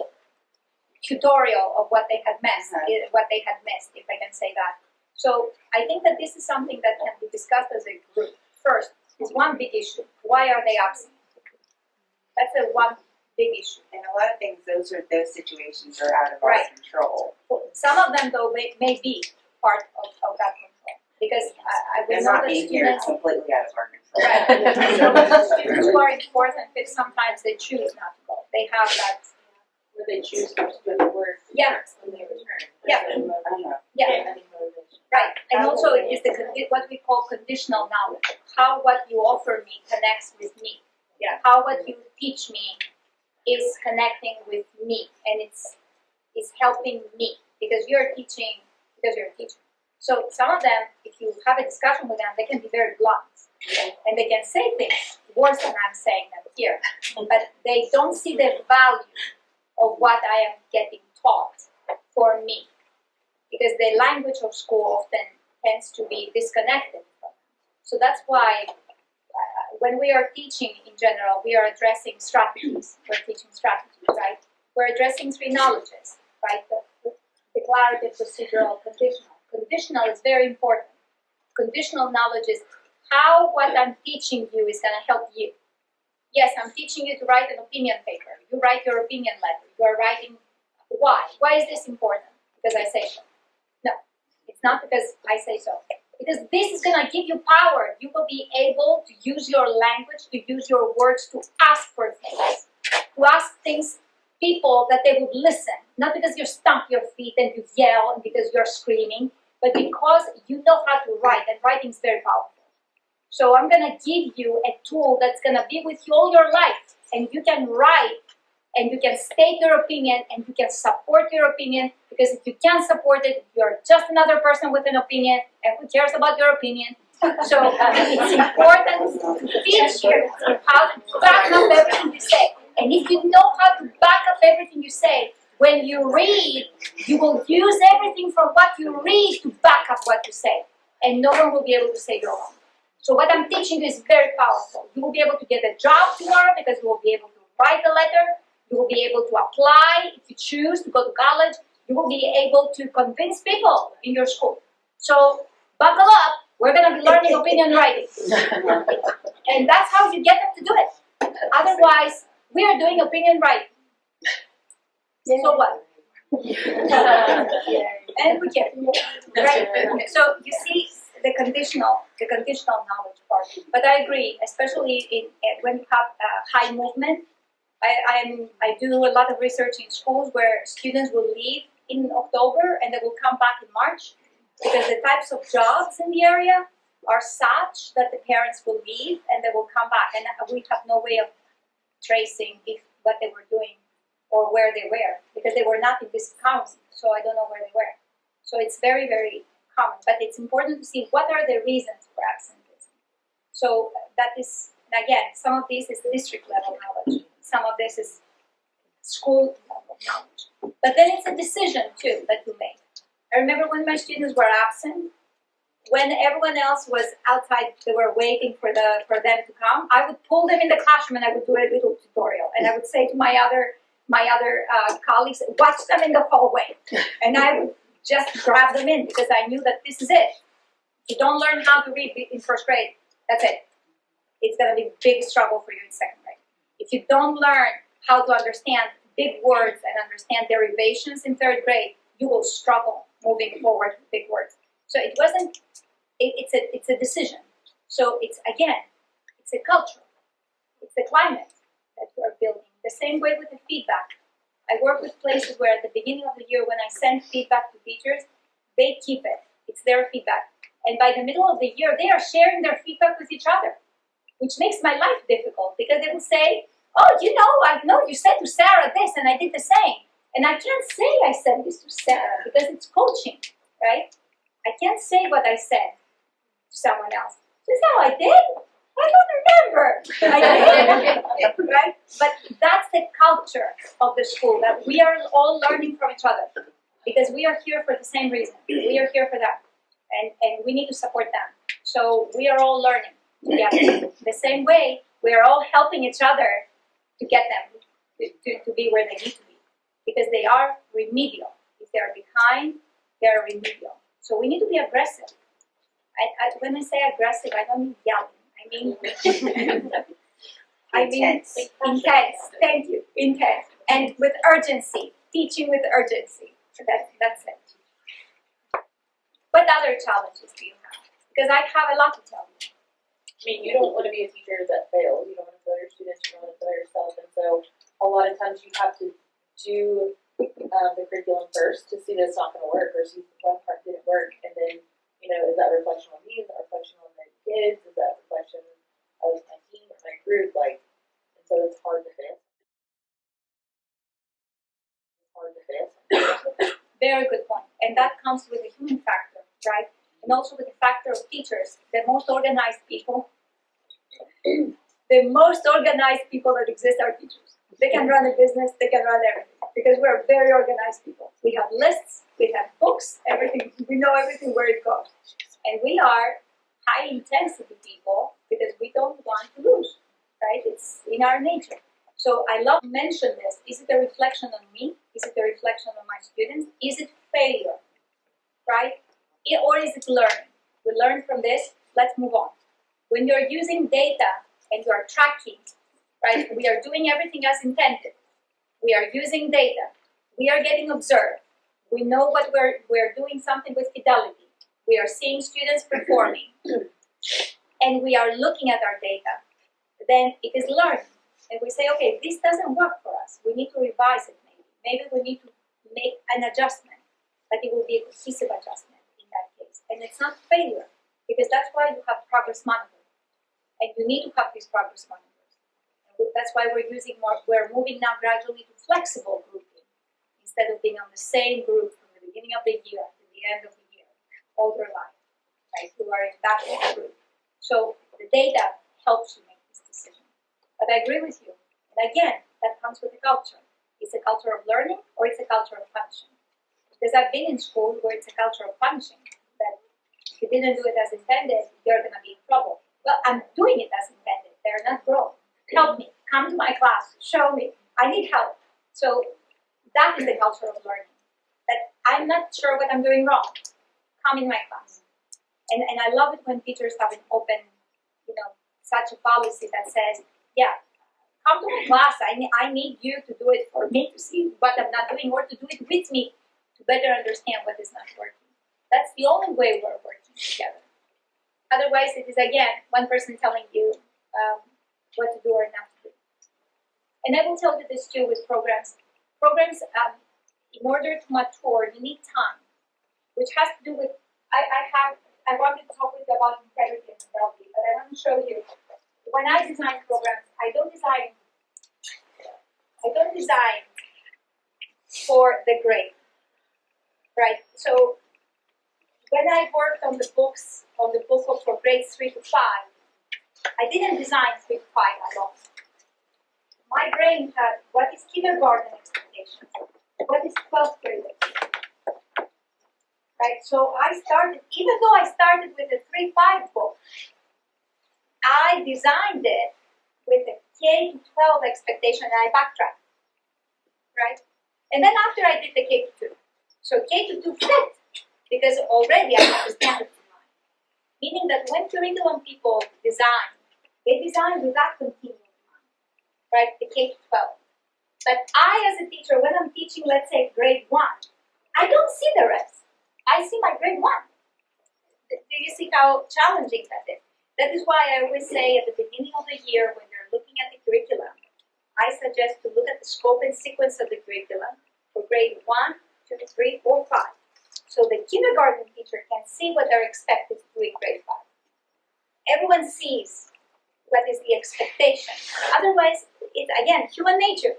tutorial of what they had missed, if I can say that. So I think that this is something that can be discussed as a group. First, is one big issue. Why are they absent? That's one big issue. and a lot of things, those situations are out of our control. Some of them, though, may be part of that control. Because I will And know not that being here is students... completely out of our control. Right. So students who are in 4th and 5th, sometimes they choose not to go. They have that... Where they choose to put the word when they return. Yeah. Yeah. Right, and How also will it is what we call conditional knowledge. How what you offer me connects with me. Yeah. How what you teach me is connecting with me, and it's helping me because you're teaching because you're a teacher. So some of them, if you have a discussion with them, they can be very blunt. And they can say things worse than I'm saying them here. But they don't see the value of what I am getting taught for me. Because the language of school often tends to be disconnected from them. So that's why when we are teaching in general, we are addressing strategies. We're teaching strategies, right? We're addressing three knowledges, right? The declarative, procedural, conditional. Conditional is very important. Conditional knowledge is how what I'm teaching you is going to help you. Yes, I'm teaching you to write an opinion paper. You write your opinion letter. You are writing why. Why is this important? Because I say so. No, it's not because I say so. Because this is going to give you power. You will be able to use your language, to use your words to ask for things. To ask things, people that they would listen. Not because you stomp your feet and you yell and because you're screaming, but because you know how to write, and writing is very powerful. So I'm going to give you a tool that's going to be with you all your life, and you can write, and you can state your opinion, and you can support your opinion, because if you can't support it, you're just another person with an opinion, and who cares about your opinion? So it's important to teach you how to back up everything you say. And if you know how to back up everything you say, when you read, you will use everything from what you read to back up what you say. And no one will be able to say you're wrong. So what I'm teaching you is very powerful. You will be able to get a job tomorrow because you will be able to write a letter. You will be able to apply if you choose to go to college. You will be able to convince people in your school. So buckle up. We're going to be learning opinion writing. And that's how you get them to do it. Otherwise, we are doing opinion writing. So what? And we can. Right? So you see the conditional knowledge part. But I agree, especially when you have high movement. I do a lot of research in schools where students will leave in October and they will come back in March because the types of jobs in the area are such that the parents will leave and they will come back, and we have no way of tracing what they were doing or where they were, because they were not in this county, so I don't know where they were. So it's very, very common, but it's important to see what are the reasons for absenteeism. So that is, again, some of this is district level knowledge, some of this is school level knowledge. But then it's a decision too that you make. I remember when my students were absent, when everyone else was outside, they were waiting for them to come, I would pull them in the classroom and I would do a little tutorial. And I would say to my other colleagues, watch them in the hallway. And I would just grab them in because I knew that this is it. If you don't learn how to read in first grade, that's it. It's going to be a big struggle for you in second grade. If you don't learn how to understand big words and understand derivations in third grade, you will struggle moving forward with big words. So it wasn't, it's a decision. So it's a culture. It's the climate that you are building. The same way with the feedback. I work with places where at the beginning of the year when I send feedback to teachers, they keep it. It's their feedback. And by the middle of the year, they are sharing their feedback with each other, which makes my life difficult because they will say, oh, I know you said to Sarah this and I did the same. And I can't say I said this to Sarah because it's coaching, right? I can't say what I said to someone else. This is how I did? I don't remember. I did, right? But that's the culture of the school, that we are all learning from each other because we are here for the same reason. We are here for them, and we need to support them. So we are all learning together. The same way, we are all helping each other to get them to be where they need to be because they are remedial. If they are behind, they are remedial. So we need to be aggressive. When I say aggressive, I don't mean yelling. I mean intense. Thank you, intense, and with urgency. Teaching with urgency. So that's it. What other challenges do you have? Because I have a lot to tell you. I mean, you don't want to be a teacher that fails. You don't want to fail your students. You don't want to fail yourself. And so, a lot of times, you have to do the curriculum first to see that it's not going to work, or see if one part didn't work, and then, is that a reflection on me? Is that a reflection on the kids? Is that a reflection of my team, of my group? And so it's hard to fix. Very good point. And that comes with a human factor. right? And also with the factor of teachers, the most organized people, the most organized people that exist are teachers. They can run a business, they can run everything, because we're very organized people. We have lists, we have books, everything, we know everything where it goes. And we are high intensity people because we don't want to lose, right? It's in our nature. So I love to mention this. Is it a reflection on me? Is it a reflection on my students? Is it failure, right? Or is it learning? We learn from this, let's move on. When you're using data and you are tracking, right, we are doing everything as intended. We are using data. We are getting observed. We know what we're doing something with fidelity. We are seeing students performing. And we are looking at our data. Then it is learning. And we say, okay, this doesn't work for us. We need to revise it maybe. Maybe we need to make an adjustment. But it will be a cohesive adjustment in that case. And it's not failure. Because that's why you have progress monitoring. And you need to have these progress monitors. And that's why we're moving now gradually to flexible grouping instead of being on the same group from the beginning of the year to the end of the year, all your life, right? You are in that group. So the data helps you make this decision. But I agree with you. And again, that comes with the culture. It's a culture of learning or it's a culture of punishing. Because I've been in school where it's a culture of punishing. That if you didn't do it as intended, you're going to be in trouble. Well, I'm doing it as intended. They're not grown. Help me. Come to my class. Show me. I need help. So that is the culture of learning. That I'm not sure what I'm doing wrong. Come in my class. And I love it when teachers have an open, such a policy that says, yeah, come to my class. I need you to do it for me to see what I'm not doing or to do it with me to better understand what is not working. That's the only way we're working together. Otherwise, it is, again, one person telling you what to do or not to do. And I will tell you this too with programs. Programs, in order to mature, you need time, which has to do with, I wanted to talk with you about integrity and fidelity, but I want to show you, when I design programs, I don't design for the grade, right? So when I worked on the book for grades 3 to 5, I didn't design 3 to 5 alone. My brain had what is kindergarten expectations, what is 12th grade expectations, right? So I started, even though I started with a 3-5 book, I designed it with a K to 12 expectation and I backtracked, right? And then after I did the K to 2. So K to 2 fit, because already I have the standards in mind. Meaning that when curriculum people design, they design with that continuum in mind, right? The K to 12. But I, as a teacher, when I'm teaching, let's say, grade 1, I don't see the rest. I see my grade 1. Do you see how challenging that is? That is why I always say at the beginning of the year, when you're looking at the curriculum, I suggest to look at the scope and sequence of the curriculum for grade 1, 2, 3, 4, 5. So the kindergarten teacher can see what they're expected to do in grade 5. Everyone sees what is the expectation. Otherwise, it's, again, human nature.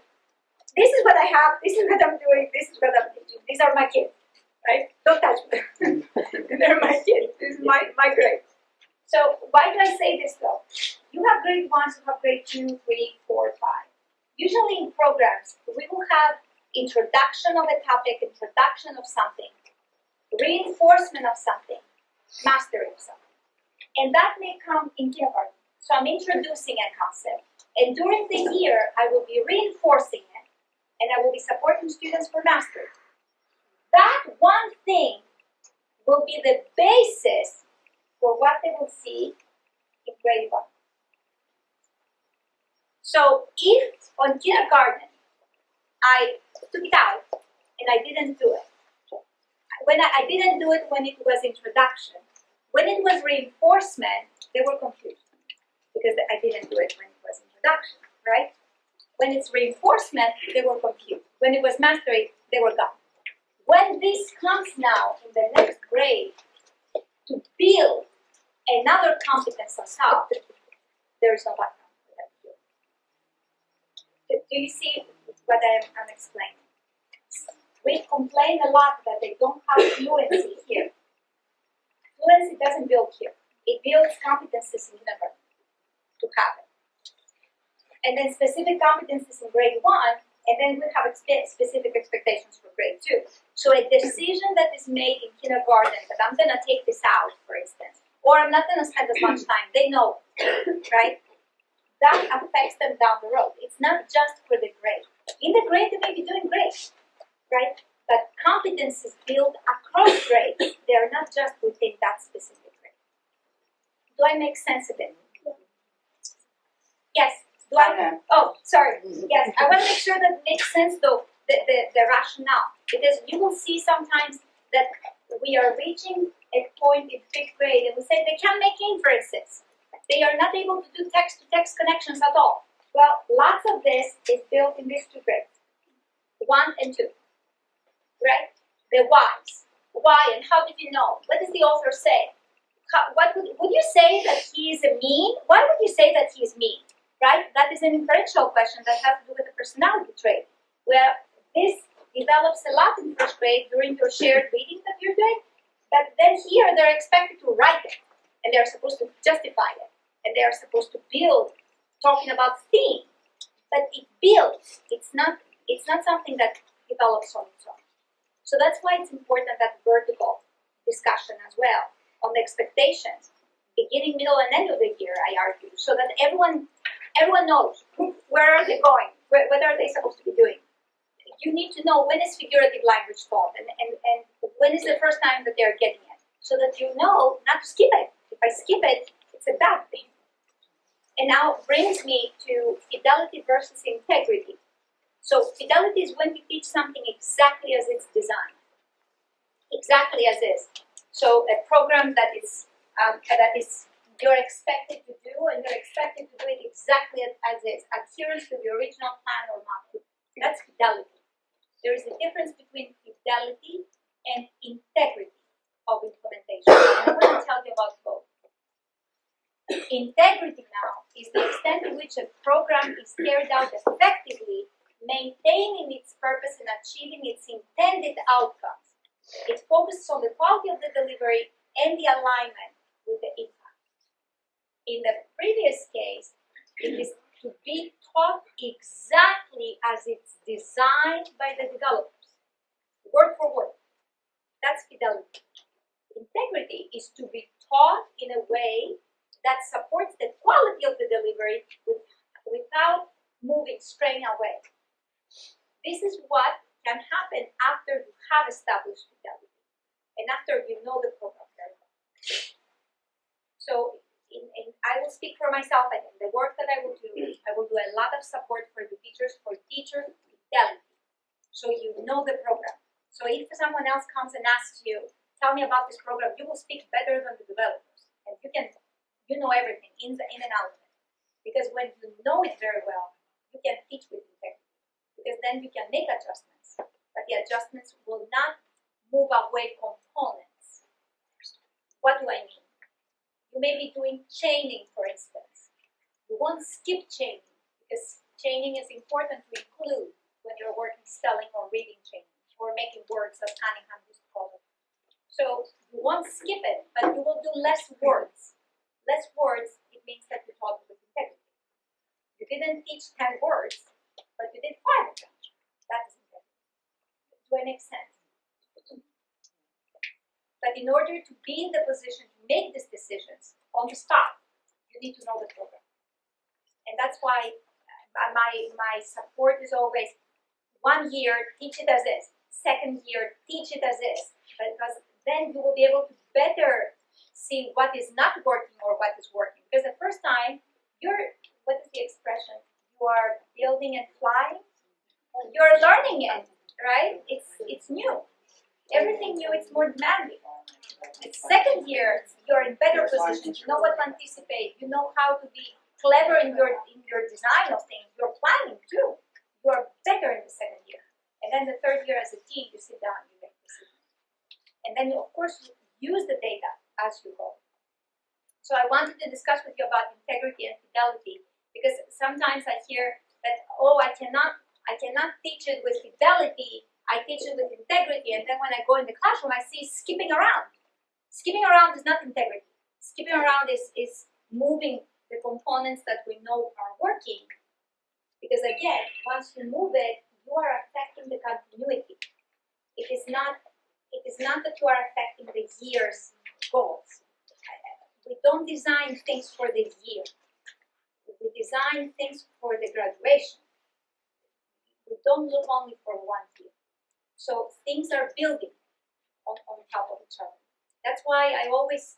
This is what I have, this is what I'm doing, this is what I'm teaching. These are my kids, right? Don't touch them. They're my kids. This is my grade. So why do I say this though? You have grade 1s, you have grade 2, 3, 4, 5. Usually in programs, we will have introduction of a topic, introduction of something, reinforcement of something, mastery of something. And that may come in kindergarten. So I'm introducing a concept. And during the year, I will be reinforcing it, and I will be supporting students for mastery. That one thing will be the basis for what they will see in grade 1. So if on kindergarten, I took it out and I didn't do it, I didn't do it when it was introduction. When it was reinforcement, they were confused because I didn't do it when it was introduction, right? When it's reinforcement, they were confused. When it was mastery, they were gone. When this comes now in the next grade to build another competence on top, there is no background for that field. Do you see what I'm explaining? We complain a lot that they don't have fluency here. Fluency doesn't build here. It builds competencies in kindergarten to happen. And then specific competencies in grade 1, and then we have specific expectations for grade 2. So a decision that is made in kindergarten that I'm going to take this out, for instance, or I'm not going to spend as much time, they know, right? That affects them down the road. It's not just for the grade. In the grade, they may be doing great, right? But competencies built across grades. They are not just within that specific grade. Do I make sense of it? Yes. Do I? Oh, sorry. Yes, I want to make sure that it makes sense, though, the rationale. Because you will see sometimes that we are reaching a point in 5th grade and we say they can't make inferences. They are not able to do text-to-text connections at all. Well, lots of this is built in these 2 grades, 1 and 2, right? The whys. Why and how did you know? What does the author say? What would you say that he is a mean? Why would you say that he is mean? Right? That is an inferential question that has to do with the personality trait. Well, this develops a lot in 1st grade during your shared reading that you're doing, but then here they're expected to write it, and they're supposed to justify it, and they're supposed to build, talking about theme, but it builds. It's not something that develops on its own. So that's why it's important that vertical discussion as well on the expectations, beginning, middle, and end of the year, I argue, so that everyone knows where are they going, what are they supposed to be doing. You need to know when is figurative language taught and when is the first time that they're getting it, so that you know not to skip it. If I skip it, it's a bad thing. And now brings me to fidelity versus integrity. So fidelity is when you teach something exactly as it's designed, exactly as is. So a program that is you're expected to do, and you're expected to do it exactly as is, adherence to the original plan or model. That's fidelity. There is a difference between fidelity and integrity of implementation. And I'm going to tell you about both. Integrity now is the extent to which a program is carried out effectively, maintaining its purpose and achieving its intended outcomes. It focuses on the quality of the delivery and the alignment with the impact. In the previous case, it is to be taught exactly as it's designed by the developers, word for word. That's fidelity. Integrity is to be taught in a way that supports the quality of the delivery without moving, straying away. This is what can happen after you have established fidelity and after you know the program very well. So, I will speak for myself, and in the work that I will do a lot of support for the teachers, for teacher fidelity, so you know the program. So if someone else comes and asks you, tell me about this program, you will speak better than the developers, and you know everything in and out of it. Because when you know it very well, you can teach with integrity, because then you can make adjustments, but the adjustments will not move away components. What do I mean? You may be doing chaining, for instance. You won't skip chaining, because chaining is important to include when you're working spelling or reading chaining, or making words, as Cunningham used to call it. So you won't skip it, but you will do less words. Less words, it means that you taught with integrity. You didn't teach 10 words, but you did 5 of them. That is integrity. Do I make sense? But in order to be in the position to make these decisions on the spot, you need to know the program. And that's why my support is always 1 year, teach it as is. 2nd year, teach it as is. Because then you will be able to better see what is not working or what is working. Because the first time, what is the expression? You are building and flying? You're learning it, right? It's new. Everything new, it's more demanding. The 2nd year, you're in better position. You know what to anticipate. You know how to be clever in your design of things. Your planning too. You are better in the 2nd year. And then the 3rd year as a team, you sit down, you make decisions. And then, of course, you use the data as you go. So I wanted to discuss with you about integrity and fidelity, because sometimes I hear that, I cannot teach it with fidelity, I teach it with integrity, and then when I go in the classroom, I see skipping around. Skipping around is not integrity. Skipping around is moving the components that we know are working. Because again, once you move it, you are affecting the continuity. It is not that you are affecting the year's goals. We don't design things for the year. We design things for the graduation. We don't look only for 1 year. So things are building on top of each other. That's why I always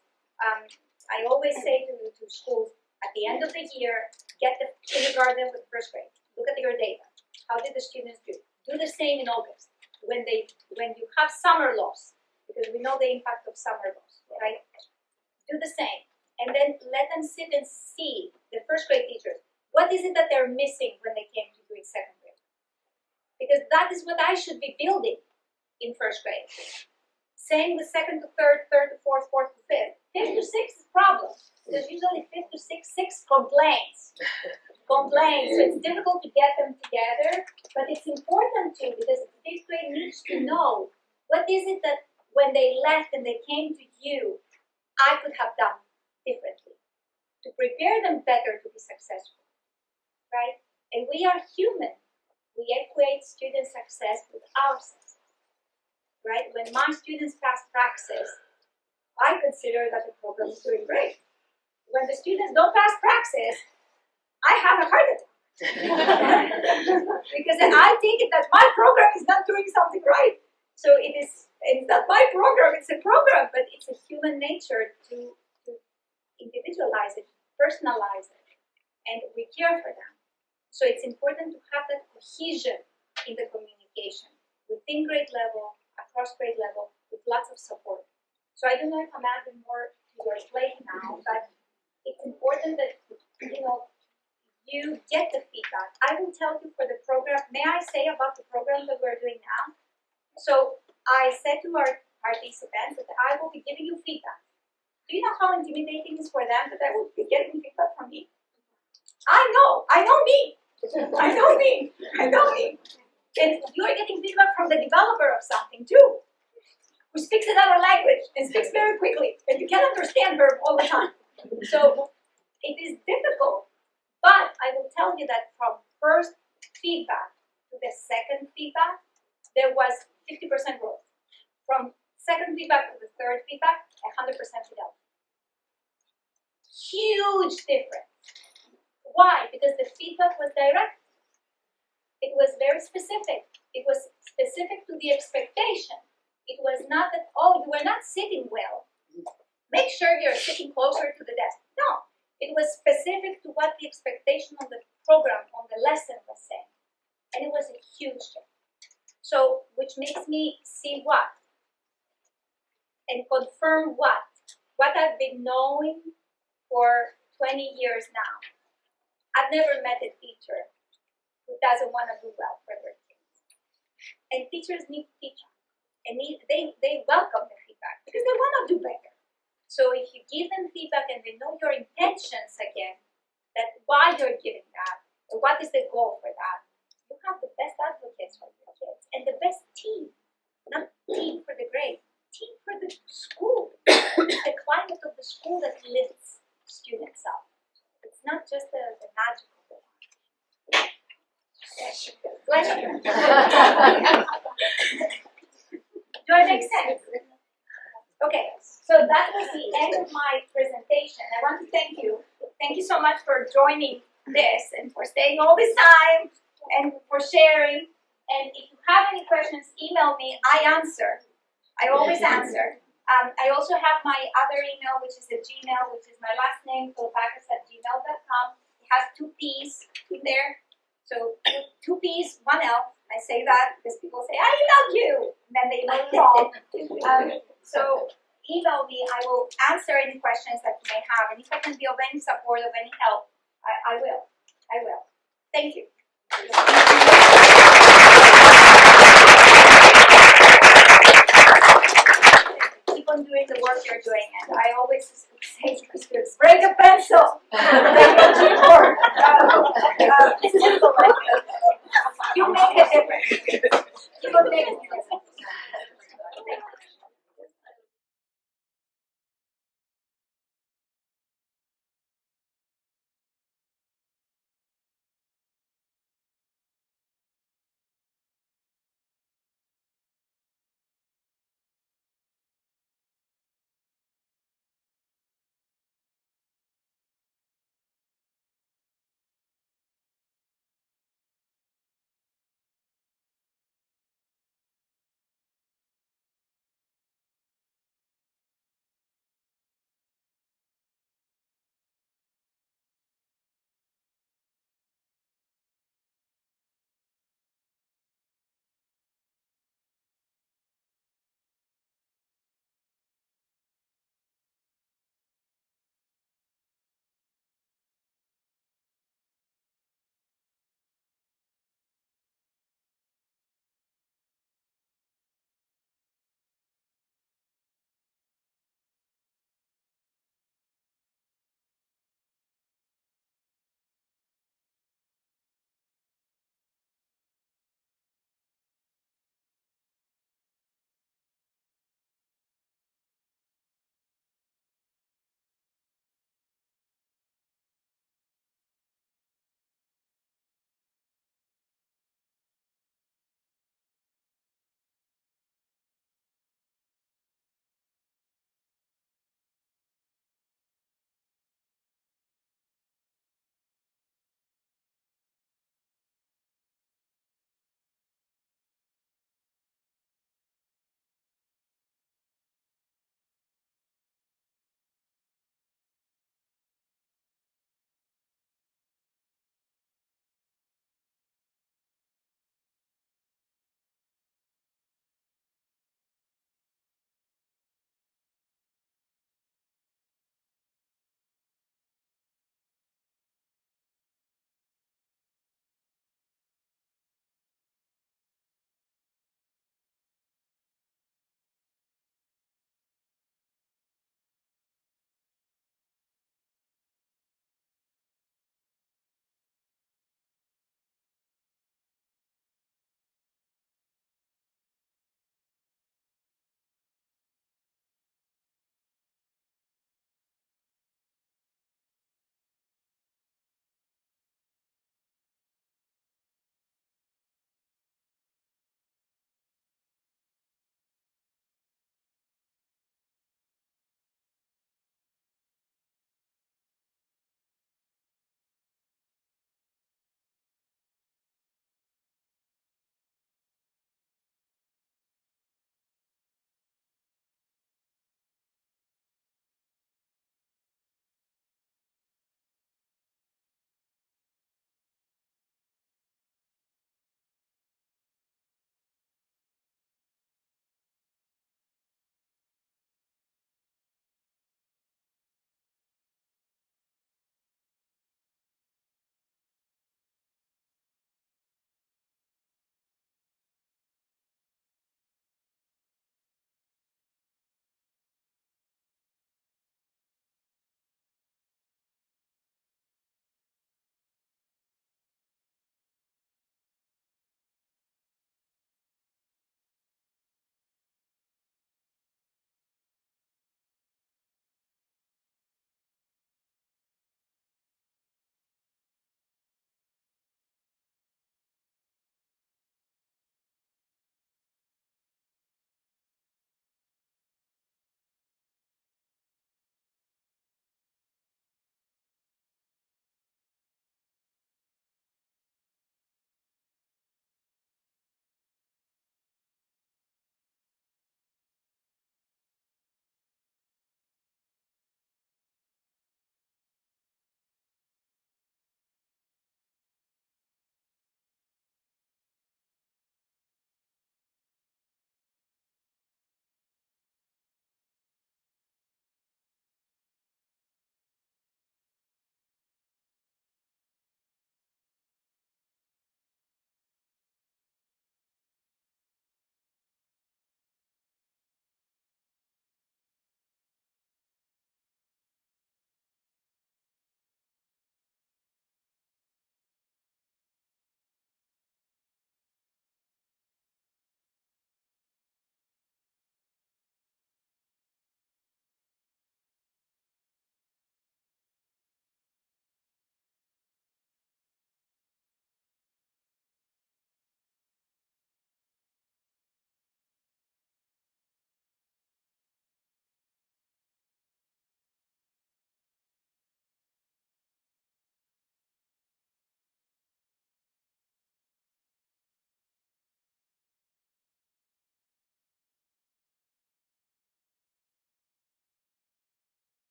say to schools, at the end of the year, get the kindergarten with first grade. Look at your data. How did the students do? Do the same in August. When you have summer loss, because we know the impact of summer loss, right? Do the same. And then let them sit and see the first grade teachers. What is it that they're missing when they came to do in second grade? Because that is what I should be building in first grade. Same with second to third, third to fourth, fourth to fifth. Fifth to sixth is a problem. There's usually fifth to sixth complaints. So it's difficult to get them together, but it's important too, because fifth grade needs to know what is it that when they left and they came to you, I could have done differently to prepare them better to be successful, right? And we are human. We equate student success with our success, right? When my students pass praxis, I consider that the program is doing great. When the students don't pass praxis, I have a heart attack. Because I think that my program is not doing something right. So it's not my program, it's a program, but it's a human nature to individualize it, personalize it, and we care for them. So it's important to have that cohesion in the communication within grade level, across grade level, with lots of support. So I don't know if I'm adding more to your plate now, but it's important that you get the feedback. I will tell you for the program. May I say about the program that we're doing now? So I said to our participants that I will be giving you feedback. Do you know how intimidating it is for them that I will be getting feedback from me? I know me. And you are getting feedback from the developer of something too, who speaks another language and speaks very quickly, and you can't understand her all the time. So it is difficult, but I will tell you that from first feedback to the second feedback, there was 50% growth. From second feedback to the third feedback, 100% fidelity. Huge difference. Why? Because the feedback was direct. It was very specific. It was specific to the expectation. It was not that, oh, you were not sitting well. Make sure you're sitting closer to the desk. No. It was specific to what the expectation of the program, on the lesson was saying. And it was a huge change. So, which makes me see what? And confirm what? What I've been knowing for 20 years now. I've never met a teacher who doesn't want to do well for their kids. And teachers need feedback. And they welcome the feedback because they want to do better. So if you give them feedback and they know your intentions again, that why you're giving that, or what is the goal for that, you have the best advocates for your kids and the best team. Not team for the grade, team for the school. It's the climate of the school that lifts students up. It's not just the magical one. Do I make sense? Okay, so that was the end of my presentation. I want to thank you. Thank you so much for joining this and for staying all this time and for sharing. And if you have any questions, email me. I answer. I always answer. I also have my other email, which is the Gmail, which is my last name, tolopakis@gmail.com. It has 2 P's in there. So 2 P's, 1 L. I say that because people say, I emailed you. And then they email wrong. So email me. I will answer any questions that you may have. And if I can be of any support, of any help, I will. Thank you. Keep on doing the work you're doing. And I always say to students, break a pencil. Break a keyboard. You make a difference.